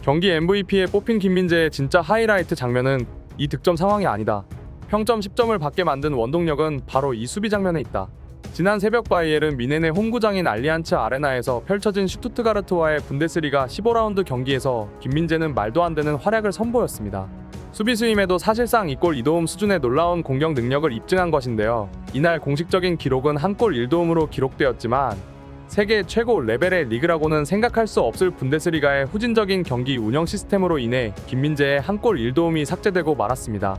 경기 MVP에 뽑힌 김민재의 진짜 하이라이트 장면은 이 득점 상황이 아니다. 평점 10점을 받게 만든 원동력은 바로 이 수비 장면에 있다. 지난 새벽 바이에른 뮌헨의 홈구장인 알리안츠 아레나에서 펼쳐진 슈투트가르트와의 분데스리가 15라운드 경기에서 김민재는 말도 안 되는 활약을 선보였습니다. 수비수임에도 사실상 2골 2도움 수준의 놀라운 공격 능력을 입증한 것인데요. 이날 공식적인 기록은 1골 1도움으로 기록되었지만 세계 최고 레벨의 리그라고는 생각할 수 없을 분데스리가의 후진적인 경기 운영 시스템으로 인해 김민재의 1골 1도움이 삭제되고 말았습니다.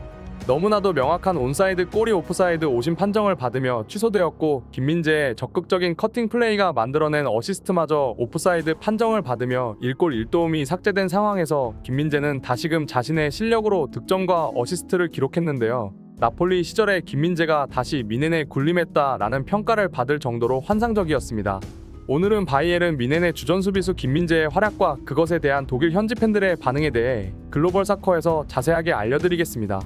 너무나도 명확한 온사이드 골이 오프사이드 오심 판정을 받으며 취소되었고, 김민재의 적극적인 커팅 플레이가 만들어낸 어시스트마저 오프사이드 판정을 받으며 1골 1도움이 삭제된 상황에서 김민재는 다시금 자신의 실력으로 득점과 어시스트를 기록했는데요. 나폴리 시절에 김민재가 다시 뮌헨에 군림했다라는 평가를 받을 정도로 환상적이었습니다. 오늘은 바이에른 뮌헨의 주전 수비수 김민재의 활약과 그것에 대한 독일 현지 팬들의 반응에 대해 글로벌 사커에서 자세하게 알려드리겠습니다.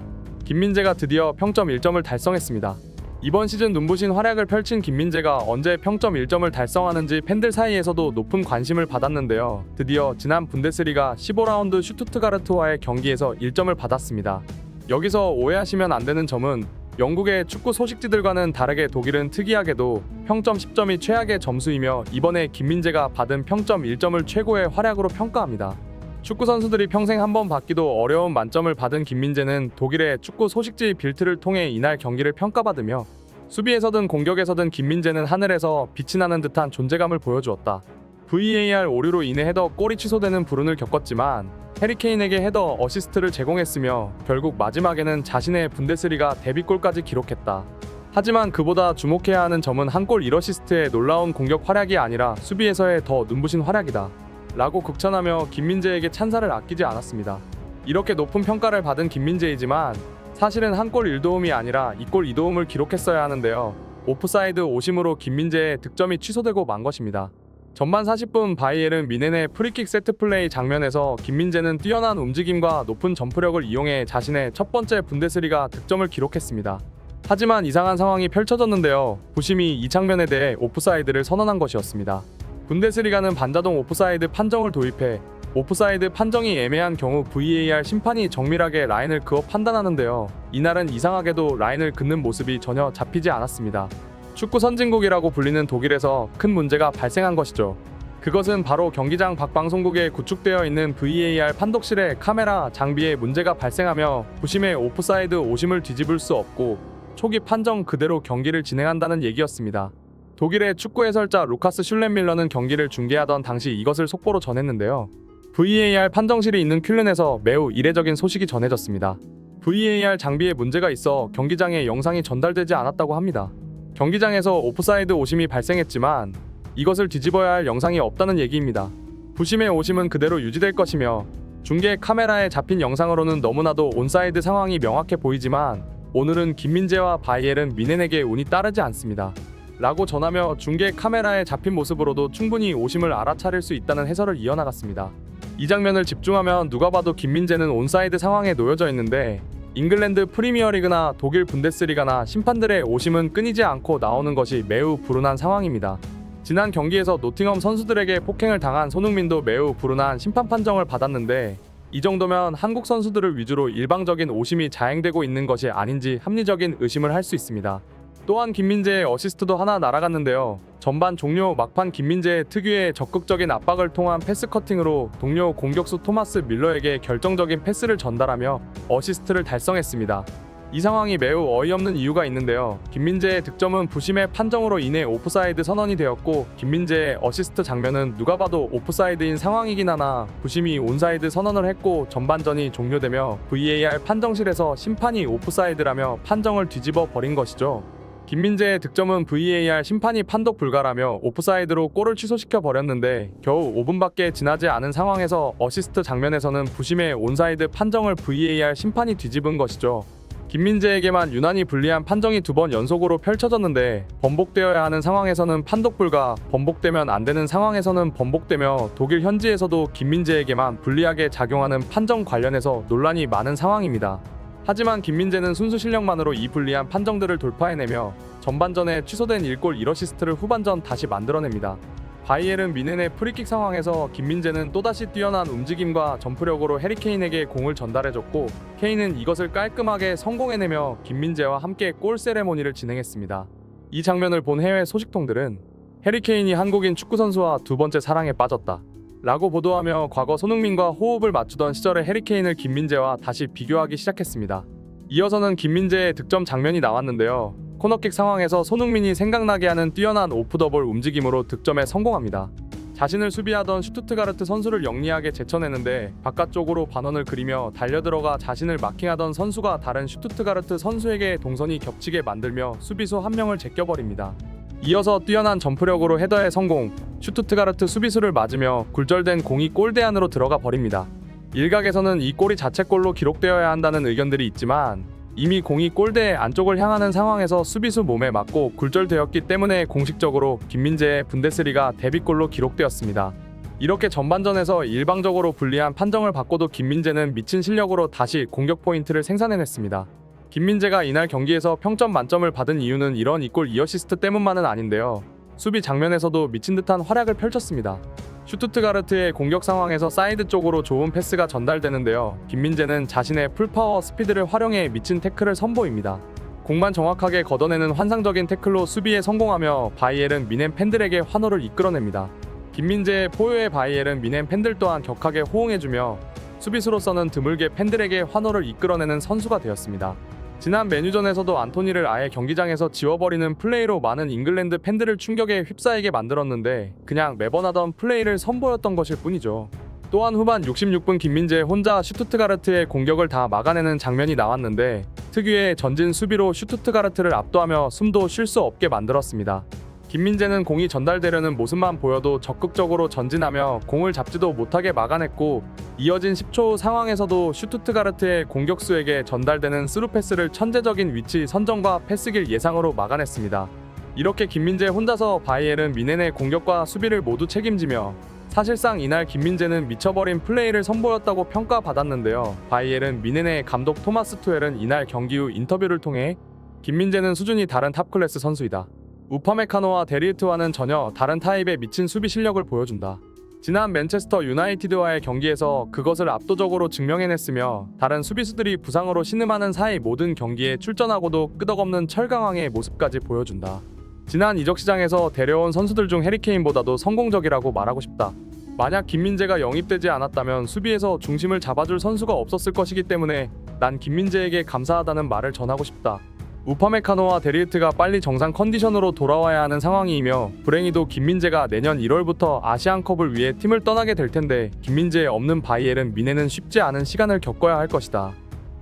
김민재가 드디어 평점 1점을 달성했습니다. 이번 시즌 눈부신 활약을 펼친 김민재가 언제 평점 1점을 달성하는지 팬들 사이에서도 높은 관심을 받았는데요. 드디어 지난 분데스리가 15라운드 슈투트가르트와의 경기에서 1점을 받았습니다. 여기서 오해하시면 안 되는 점은 영국의 축구 소식지들과는 다르게 독일은 특이하게도 평점 10점이 최악의 점수이며 이번에 김민재가 받은 평점 1점을 최고의 활약으로 평가합니다. 축구 선수들이 평생 한 번 받기도 어려운 만점을 받은 김민재는 독일의 축구 소식지 빌트를 통해 이날 경기를 평가받으며 수비에서든 공격에서든 김민재는 하늘에서 빛이 나는 듯한 존재감을 보여주었다. VAR 오류로 인해 헤더 골이 취소되는 불운을 겪었지만 해리케인에게 헤더 어시스트를 제공했으며 결국 마지막에는 자신의 분데스리가 데뷔골까지 기록했다. 하지만 그보다 주목해야 하는 점은 1골 1어시스트의 놀라운 공격 활약이 아니라 수비에서의 더 눈부신 활약이다 라고 극찬하며 김민재에게 찬사를 아끼지 않았습니다. 이렇게 높은 평가를 받은 김민재이지만 사실은 1골 1도움이 아니라 2골 2도움을 기록했어야 하는데요. 오프사이드 오심으로 김민재의 득점이 취소되고 만 것입니다. 전반 40분 바이에른 뮌헨의 프리킥 세트플레이 장면에서 김민재는 뛰어난 움직임과 높은 점프력을 이용해 자신의 첫 번째 분데스리가 득점을 기록했습니다. 하지만 이상한 상황이 펼쳐졌는데요. 부심이 이 장면에 대해 오프사이드를 선언한 것이었습니다. 분데스리가는 반자동 오프사이드 판정을 도입해 오프사이드 판정이 애매한 경우 VAR 심판이 정밀하게 라인을 그어 판단하는데요. 이날은 이상하게도 라인을 긋는 모습이 전혀 잡히지 않았습니다. 축구 선진국이라고 불리는 독일에서 큰 문제가 발생한 것이죠. 그것은 바로 경기장 밖방송국에 구축되어 있는 VAR 판독실의 카메라 장비에 문제가 발생하며 부심의 오프사이드 오심을 뒤집을 수 없고 초기 판정 그대로 경기를 진행한다는 얘기였습니다. 독일의 축구 해설자 루카스 슐렌밀러는 경기를 중계하던 당시 이것을 속보로 전했는데요. VAR 판정실이 있는 뀼른에서 매우 이례적인 소식이 전해졌습니다. VAR 장비에 문제가 있어 경기장에 영상이 전달되지 않았다고 합니다. 경기장에서 오프사이드 오심이 발생했지만 이것을 뒤집어야 할 영상이 없다는 얘기입니다. 부심의 오심은 그대로 유지될 것이며 중계 카메라에 잡힌 영상으로는 너무나도 온사이드 상황이 명확해 보이지만 오늘은 김민재와 바이에른 뮌헨에게 운이 따르지 않습니다. 라고 전하며 중계 카메라에 잡힌 모습으로도 충분히 오심을 알아차릴 수 있다는 해설을 이어나갔습니다. 이 장면을 집중하면 누가 봐도 김민재는 온사이드 상황에 놓여져 있는데 잉글랜드 프리미어리그나 독일 분데스리가나 심판들의 오심은 끊이지 않고 나오는 것이 매우 불운한 상황입니다. 지난 경기에서 노팅엄 선수들에게 폭행을 당한 손흥민도 매우 불운한 심판 판정을 받았는데 이 정도면 한국 선수들을 위주로 일방적인 오심이 자행되고 있는 것이 아닌지 합리적인 의심을 할 수 있습니다. 또한 김민재의 어시스트도 하나 날아갔는데요. 전반 종료 막판 김민재의 특유의 적극적인 압박을 통한 패스 커팅으로 동료 공격수 토마스 밀러에게 결정적인 패스를 전달하며 어시스트를 달성했습니다. 이 상황이 매우 어이없는 이유가 있는데요. 김민재의 득점은 부심의 판정으로 인해 오프사이드 선언이 되었고 김민재의 어시스트 장면은 누가 봐도 오프사이드인 상황이긴 하나 부심이 온사이드 선언을 했고 전반전이 종료되며 VAR 판정실에서 심판이 오프사이드라며 판정을 뒤집어 버린 것이죠. 김민재의 득점은 VAR 심판이 판독 불가라며 오프사이드로 골을 취소시켜 버렸는데 겨우 5분밖에 지나지 않은 상황에서 어시스트 장면에서는 부심의 온사이드 판정을 VAR 심판이 뒤집은 것이죠. 김민재에게만 유난히 불리한 판정이 2번 연속으로 펼쳐졌는데 번복되어야 하는 상황에서는 판독 불가, 번복되면 안 되는 상황에서는 번복되며 독일 현지에서도 김민재에게만 불리하게 작용하는 판정 관련해서 논란이 많은 상황입니다. 하지만 김민재는 순수 실력만으로 이 불리한 판정들을 돌파해내며 전반전에 취소된 1골 1어시스트를 후반전 다시 만들어냅니다. 바이에른 미넨의 프리킥 상황에서 김민재는 또다시 뛰어난 움직임과 점프력으로 해리케인에게 공을 전달해줬고 케인은 이것을 깔끔하게 성공해내며 김민재와 함께 골 세레모니를 진행했습니다. 이 장면을 본 해외 소식통들은 해리케인이 한국인 축구선수와 두 번째 사랑에 빠졌다 라고 보도하며 과거 손흥민과 호흡을 맞추던 시절의 해리케인을 김민재와 다시 비교하기 시작했습니다. 이어서는 김민재의 득점 장면이 나왔는데요. 코너킥 상황에서 손흥민이 생각나게 하는 뛰어난 오프더볼 움직임으로 득점에 성공합니다. 자신을 수비하던 슈투트가르트 선수를 영리하게 제쳐내는데 바깥쪽으로 반원을 그리며 달려들어가 자신을 마킹하던 선수가 다른 슈투트가르트 선수에게 동선이 겹치게 만들며 수비수 한 명을 제껴버립니다. 이어서 뛰어난 점프력으로 헤더에 성공, 슈투트가르트 수비수를 맞으며 굴절된 공이 골대 안으로 들어가 버립니다. 일각에서는 이 골이 자책골로 기록되어야 한다는 의견들이 있지만 이미 공이 골대 안쪽을 향하는 상황에서 수비수 몸에 맞고 굴절되었기 때문에 공식적으로 김민재의 분데스리가 데뷔골로 기록되었습니다. 이렇게 전반전에서 일방적으로 불리한 판정을 받고도 김민재는 미친 실력으로 다시 공격 포인트를 생산해냈습니다. 김민재가 이날 경기에서 평점 만점을 받은 이유는 이런 이골 2어시스트 때문만은 아닌데요. 수비 장면에서도 미친 듯한 활약을 펼쳤습니다. 슈투트가르트의 공격 상황에서 사이드 쪽으로 좋은 패스가 전달되는데요. 김민재는 자신의 풀파워 스피드를 활용해 미친 태클을 선보입니다. 공만 정확하게 걷어내는 환상적인 태클로 수비에 성공하며 바이에른 미넨 팬들에게 환호를 이끌어냅니다. 김민재의 포효에 바이에른 미넨 팬들 또한 격하게 호응해주며 수비수로서는 드물게 팬들에게 환호를 이끌어내는 선수가 되었습니다. 지난 메뉴전에서도 안토니를 아예 경기장에서 지워버리는 플레이로 많은 잉글랜드 팬들을 충격에 휩싸이게 만들었는데 그냥 매번 하던 플레이를 선보였던 것일 뿐이죠. 또한 후반 66분 김민재 혼자 슈투트가르트의 공격을 다 막아내는 장면이 나왔는데 특유의 전진 수비로 슈투트가르트를 압도하며 숨도 쉴 수 없게 만들었습니다. 김민재는 공이 전달되려는 모습만 보여도 적극적으로 전진하며 공을 잡지도 못하게 막아냈고 이어진 10초 후 상황에서도 슈투트가르트의 공격수에게 전달되는 스루패스를 천재적인 위치 선정과 패스길 예상으로 막아냈습니다. 이렇게 김민재 혼자서 바이에른 미넨의 공격과 수비를 모두 책임지며 사실상 이날 김민재는 미쳐버린 플레이를 선보였다고 평가받았는데요. 바이에른 미넨의 감독 토마스 투헬은 이날 경기 후 인터뷰를 통해 김민재는 수준이 다른 탑클래스 선수이다. 우파메카노와 데리우트와는 전혀 다른 타입의 미친 수비 실력을 보여준다. 지난 맨체스터 유나이티드와의 경기에서 그것을 압도적으로 증명해냈으며 다른 수비수들이 부상으로 신음하는 사이 모든 경기에 출전하고도 끄덕없는 철강왕의 모습까지 보여준다. 지난 이적 시장에서 데려온 선수들 중 해리케인보다도 성공적이라고 말하고 싶다. 만약 김민재가 영입되지 않았다면 수비에서 중심을 잡아줄 선수가 없었을 것이기 때문에 난 김민재에게 감사하다는 말을 전하고 싶다. 우파메카노와 데리우트가 빨리 정상 컨디션으로 돌아와야 하는 상황이며 불행히도 김민재가 내년 1월부터 아시안컵을 위해 팀을 떠나게 될 텐데 김민재의 없는 바이에른 미넨은 쉽지 않은 시간을 겪어야 할 것이다.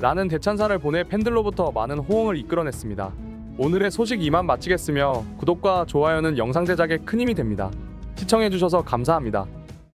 라는 대찬사를 보내 팬들로부터 많은 호응을 이끌어냈습니다. 오늘의 소식 이만 마치겠으며 구독과 좋아요는 영상 제작에 큰 힘이 됩니다. 시청해주셔서 감사합니다.